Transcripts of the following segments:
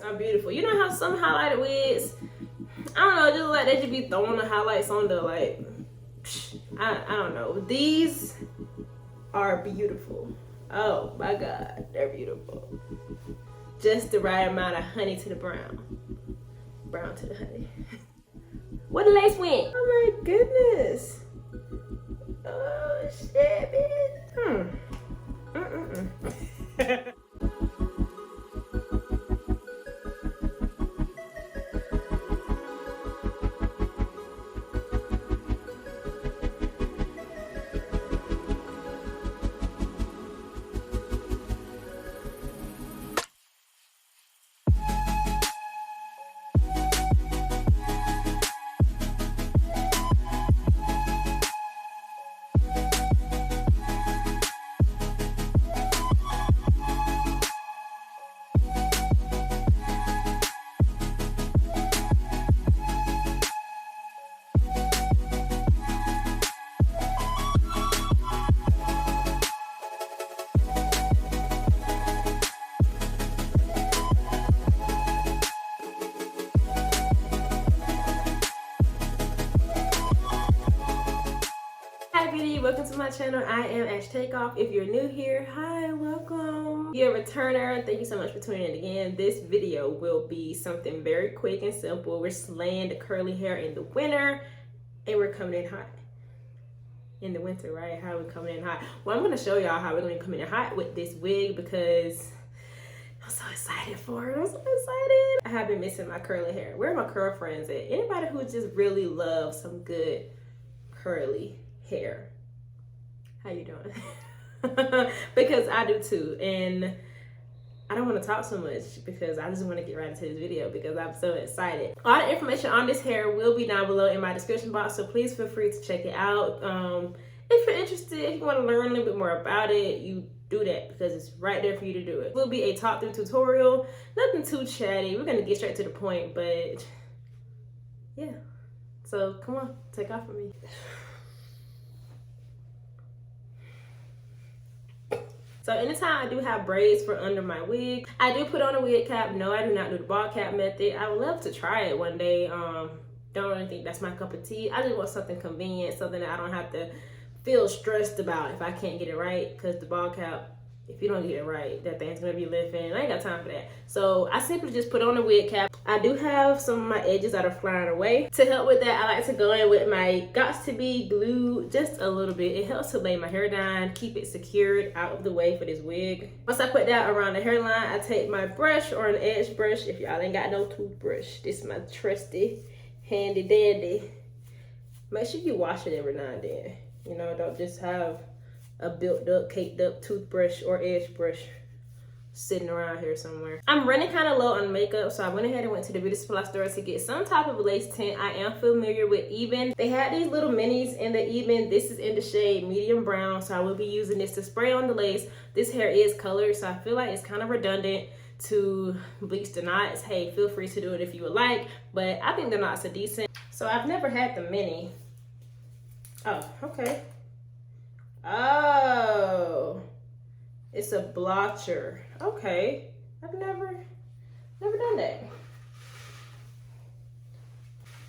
are beautiful. You know how some highlighted wigs, I don't know, just like they just be throwing the highlights on the like, I don't know. These are beautiful. Oh my God, they're beautiful. Just the right amount of honey to the brown. Brown to the honey. Where the lace went? Oh my goodness. Oh shit, man. Hi beauty, welcome to my channel. I am Ash Takeoff. If you're new here, hi, welcome. If you're a returner, thank you so much for tuning in again. This video will be something very quick and simple. We're slaying the curly hair in the winter and we're coming in hot. In the winter, right? How are we coming in hot? Well, I'm gonna show y'all how we're gonna come in hot with this wig because I'm so excited for it. I'm so excited. I have been missing my curly hair. Where are my curl friends at? Anybody who just really loves some good curly hair, how you doing? Because I do too, and I don't want to talk so much because I just want to get right into this video because I'm so excited. All the information on this hair will be down below in my description box, so please feel free to check it out. If you're interested, if you want to learn a little bit more about it, you do that because it's right there for you to do it. It will be a talk through tutorial, nothing too chatty. We're gonna get straight to the point, but yeah, so come on, take off with me. So anytime I do have braids for under my wig, I do put on a wig cap. No, I do not do the ball cap method. I would love to try it one day. Don't really think that's my cup of tea. I just want something convenient, something that I don't have to feel stressed about if I can't get it right. Because the ball cap, if you don't get it right, that thing's gonna be lifting. I ain't got time for that. So I simply just put on a wig cap. I do have some of my edges that are flying away. To help with that, I like to go in with my Gots to Be glue just a little bit. It helps to lay my hair down, keep it secured out of the way for this wig. Once I put that around the hairline, I take my brush or an edge brush. If y'all ain't got no toothbrush, this is my trusty handy dandy. Make sure you wash it every now and then. You know, don't just have a built up, caked up toothbrush or edge brush sitting around here somewhere. I'm running kind of low on makeup, so I went ahead and went to the beauty supply store to get some type of lace tint. I am familiar with Eben. They had these little minis in the Eben. This is in the shade medium brown, so I will be using this to spray on the lace. This hair is colored, so I feel like it's kind of redundant to bleach the knots. Hey, feel free to do it if you would like, but I think the knots are decent. So I've never had the mini. Oh, okay. Oh, it's a blotcher. Okay, I've never done that.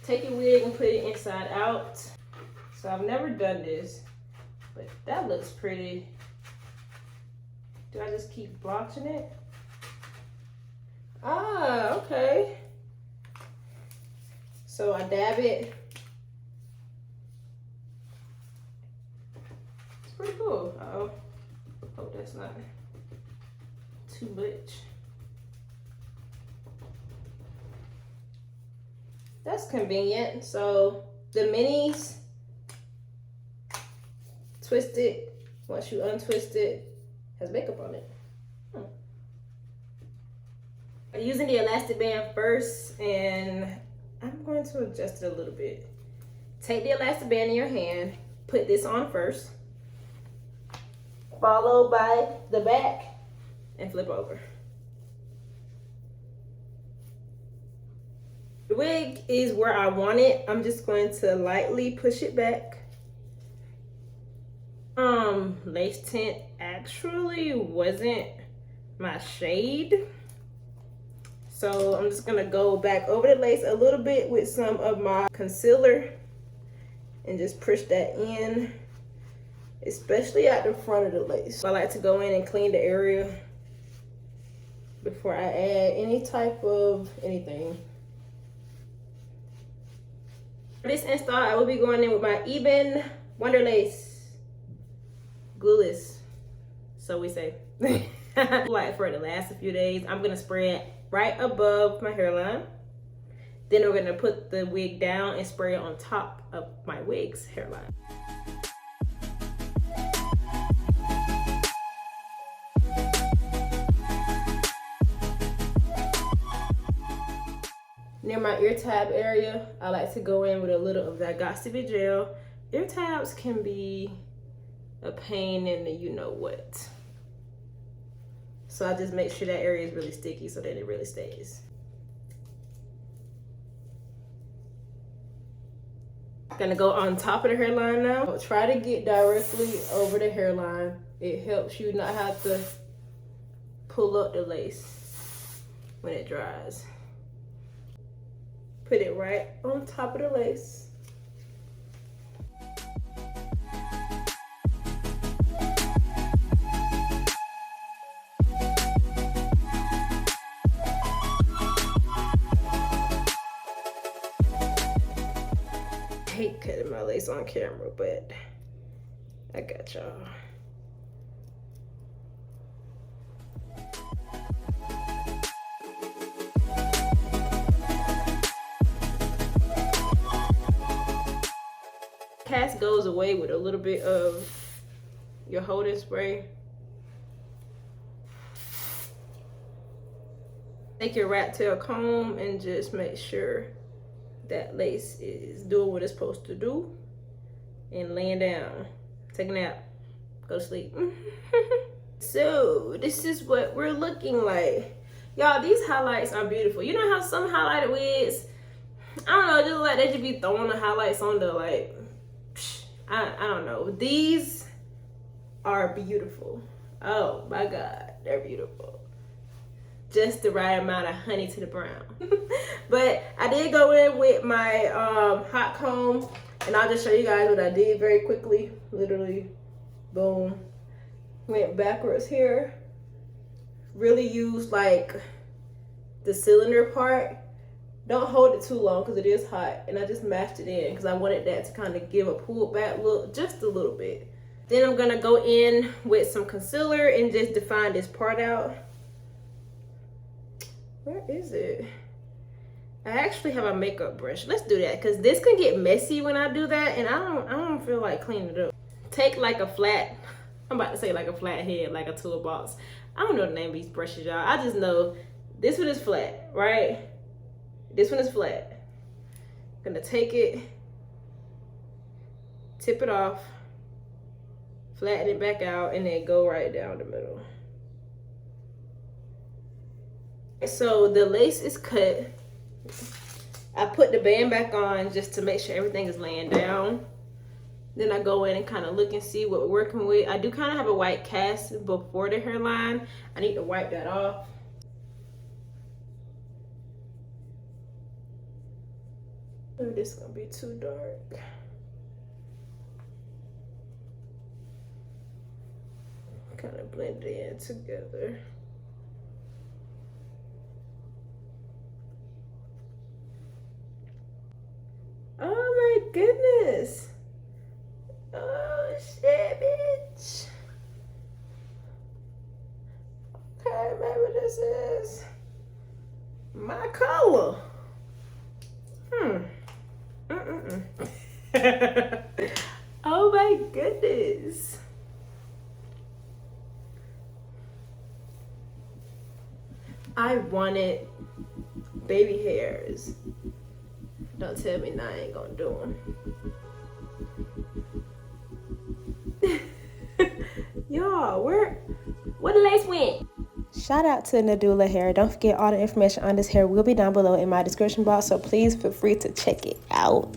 Take your wig and put it inside out. So I've never done this, but that looks pretty. Do I just keep blotching it? Ah, okay. So I dab it. Pretty cool. Uh-oh. Hope that's not too much. That's convenient. So the minis, twist it. Once you untwist it, has makeup on it. I'm using the elastic band first, and I'm going to adjust it a little bit. Take the elastic band in your hand, put this on first, followed by the back, and flip over. The wig is where I want it. I'm just going to lightly push it back. Lace tint actually wasn't my shade, So I'm just gonna go back over the lace a little bit with some of my concealer and just push that in, especially at the front of the lace. I like to go in and clean the area before I add any type of anything. For this install, I will be going in with my Even Wonder Lace Glueless, so we say. Like for the last few days, I'm gonna spray it right above my hairline. Then we're gonna put the wig down and spray it on top of my wig's hairline. Near my ear tab area, I like to go in with a little of that Got to Be gel. Ear tabs can be a pain in the you know what. So I just make sure that area is really sticky so that it really stays. Gonna go on top of the hairline now. Try to get directly over the hairline. It helps you not have to pull up the lace when it dries. Put it right on top of the lace. I hate cutting my lace on camera, but I got y'all. Cast goes away with a little bit of your holding spray. Take your rat tail comb and just make sure that lace is doing what it's supposed to do and laying down. Take a nap, go to sleep. So this is what we're looking like. Y'all, these highlights are beautiful. You know how some highlighted wigs, I don't know, just like they just be throwing the highlights on the like, I don't know. These are beautiful. Oh my God, they're beautiful. Just the right amount of honey to the brown. But I did go in with my hot comb, and I'll just show you guys what I did very quickly. Literally, boom. Went backwards here. Really used like the cylinder part. Don't hold it too long because it is hot, and I just mashed it in because I wanted that to kind of give a pulled back look just a little bit. Then I'm gonna go in with some concealer and just define this part out. Where is it? I actually have a makeup brush. Let's do that because this can get messy when I do that, and I don't feel like cleaning it up. Take like a flat, I'm about to say like a flat head, like a toolbox. I don't know the name of these brushes, y'all. I just know this one is flat, right? This one is flat. I'm gonna take it, tip it off, flatten it back out, and then go right down the middle. So the lace is cut. I put the band back on just to make sure everything is laying down. Then I go in and kind of look and see what we're working with. I do kind of have a white cast before the hairline. I need to wipe that off. Oh, this is gonna be too dark. Kind of blend it in together. Oh my goodness. Oh shit, bitch. Okay, maybe this is my color. Oh my goodness. I wanted baby hairs. Don't tell me now I ain't gonna do them. Y'all, where the lace went? Shout out to Nadula hair. Don't forget all the information on this hair will be down below in my description box, so please feel free to check it out.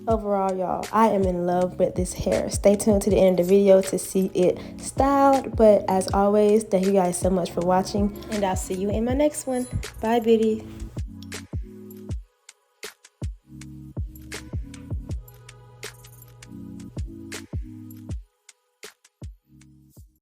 Overall, y'all, I am in love with this hair. Stay tuned to the end of the video to see it styled. But as always, thank you guys so much for watching, and I'll see you in my next one. Bye, beauty.